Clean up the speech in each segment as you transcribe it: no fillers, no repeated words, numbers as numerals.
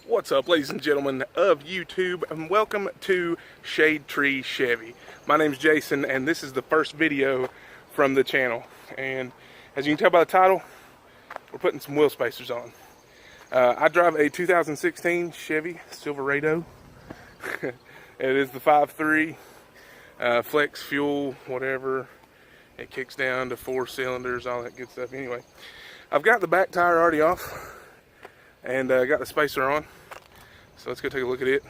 What's up, ladies and gentlemen of YouTube, and welcome to Shade Tree Chevy. My name's Jason, and this is the first video from the channel. And as you can tell by the title, we're putting some wheel spacers on. I drive a 2016 Chevy Silverado. It is the 5.3 flex fuel, whatever. It kicks down to 4 cylinders, all that good stuff. Anyway, I've got the back tire already off, and got the spacer on. So let's go take a look at it.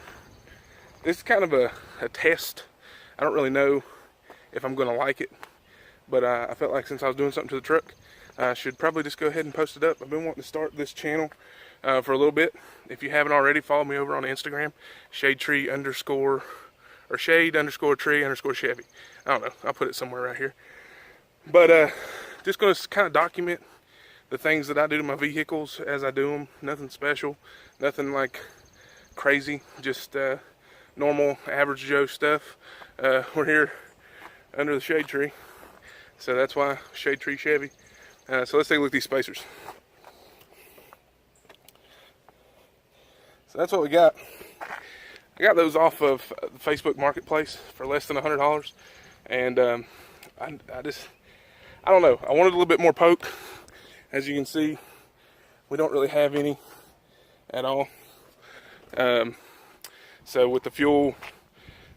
This is kind of a test. I don't really know if I'm going to like it, but I felt like since I was doing something to the truck, I should probably just go ahead and post it up. I've been wanting to start this channel for a little bit. If you haven't already, follow me over on Instagram, shade_tree_Chevy. I don't know, I'll put it somewhere right here. But just going to kind of document the things that I do to my vehicles as I do them. Nothing special, nothing like crazy, just normal average Joe stuff. We're here under the shade tree, so that's why Shade Tree Chevy. So let's take a look at these spacers. So that's what we got. I got those off of the Facebook Marketplace for less than $100, and I don't know, I wanted a little bit more poke. As you can see, we don't really have any at all. So with the fuel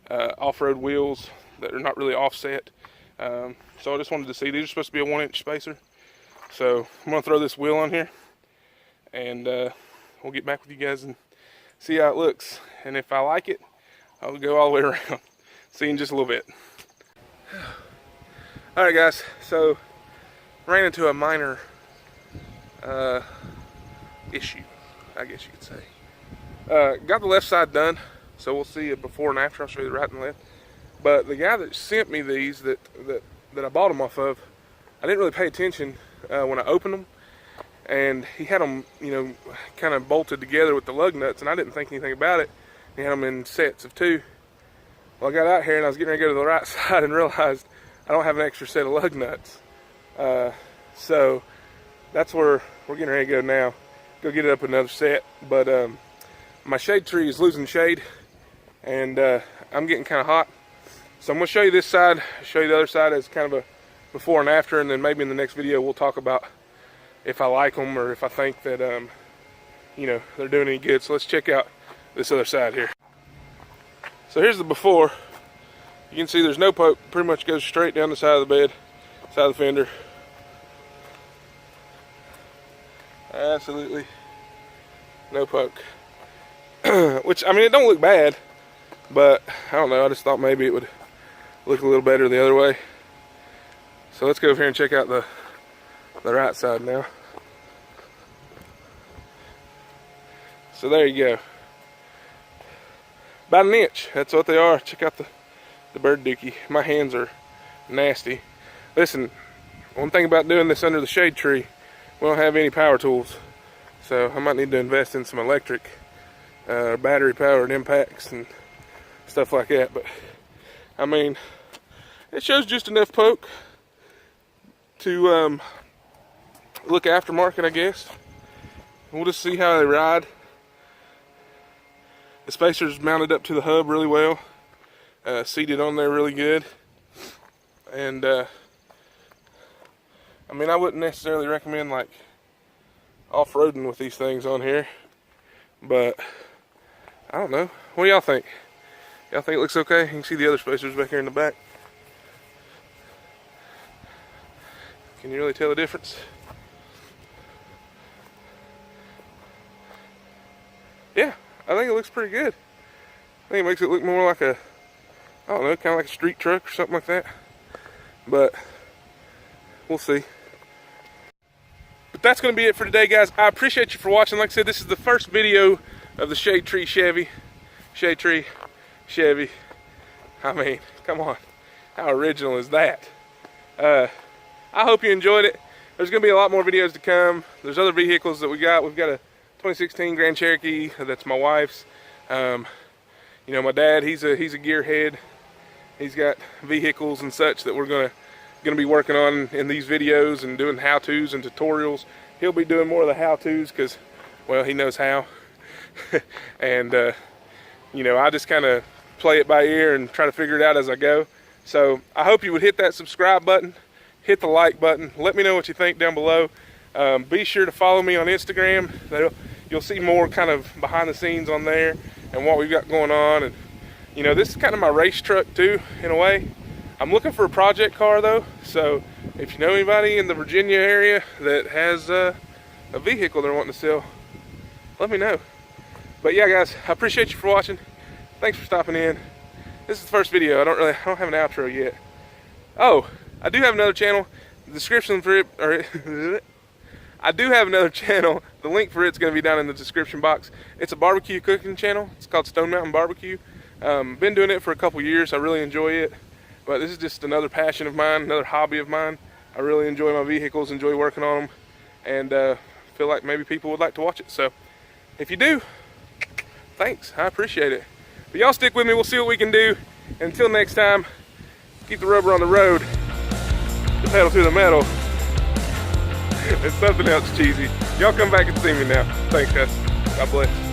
off-road wheels that are not really offset, so I just wanted to see, these are supposed to be a 1-inch spacer. So I'm going to throw this wheel on here, and we'll get back with you guys and see how it looks. And if I like it, I'll go all the way around. See you in just a little bit. Alright guys, so ran into a minor issue, I guess you could say. Got the left side done, so we'll see it before and after. I'll show you the right and left. But the guy that sent me these, that I bought them off of, I didn't really pay attention when I opened them, and he had them, you know, kind of bolted together with the lug nuts, and I didn't think anything about it. He had them in sets of 2. Well, I got out here and I was getting ready to go to the right side and realized I don't have an extra set of lug nuts. So that's where we're getting ready to go now. Go get it up another set. But my shade tree is losing shade, and I'm getting kind of hot. So I'm going to show you this side, show you the other side as kind of a before and after, and then maybe in the next video we'll talk about if I like them or if I think that you know, they're doing any good. So let's check out this other side here. So here's the before. You can see there's no poke, pretty much goes straight down the side of the bed, side of the fender. Absolutely no poke. Which, I mean, it don't look bad, but I don't know, I just thought maybe it would look a little better the other way. So let's go over here and check out the right side now. So there you go. About 1 inch, that's what they are. Check out the bird dookie. My hands are nasty. Listen, one thing about doing this under the shade tree, we don't have any power tools, so I might need to invest in some electric battery powered impacts and stuff like that. But I mean, it shows just enough poke to look aftermarket, I guess. We'll just see how they ride. The spacer's mounted up to the hub really well, seated on there really good, and I mean, I wouldn't necessarily recommend like off-roading with these things on here, but I don't know. What do y'all think? Y'all think it looks okay? You can see the other spacers back here in the back. Can you really tell the difference? Yeah, I think it looks pretty good. I think it makes it look more like a, I don't know, kind of like a street truck or something like that. But we'll see. But that's going to be it for today, guys. I appreciate you for watching. Like I said, this is the first video of the Shade Tree Chevy. Shade Tree Chevy. I mean, come on. How original is that? I hope you enjoyed it. There's going to be a lot more videos to come. There's other vehicles that we got. We've got a 2016 Grand Cherokee that's my wife's. You know, my dad, he's a gearhead. He's got vehicles and such that we're gonna be working on in these videos and doing how-tos and tutorials. He'll be doing more of the how-tos because, well, he knows how. And you know, I just kind of play it by ear and try to figure it out as I go. So I hope you would hit that subscribe button, hit the like button. Let me know what you think down below. Be sure to follow me on Instagram. You'll see more kind of behind the scenes on there and what we've got going on. And you know, this is kind of my race truck too, in a way. I'm looking for a project car though, so if you know anybody in the Virginia area that has a vehicle they're wanting to sell, let me know. But yeah, guys, I appreciate you for watching. Thanks for stopping in. This is the first video. I don't have an outro yet. Oh, I do have another channel. The description for it, I do have another channel. The link for it's going to be down in the description box. It's a barbecue cooking channel. It's called Stone Mountain Barbecue. Been doing it for a couple years. I really enjoy it. But this is just another passion of mine, another hobby of mine. I really enjoy my vehicles, enjoy working on them, and feel like maybe people would like to watch it. So if you do, thanks. I appreciate it. But y'all stick with me. We'll see what we can do. And until next time, keep the rubber on the road, the pedal to the metal. It's something else cheesy. Y'all come back and see me now. Thanks, guys. God bless.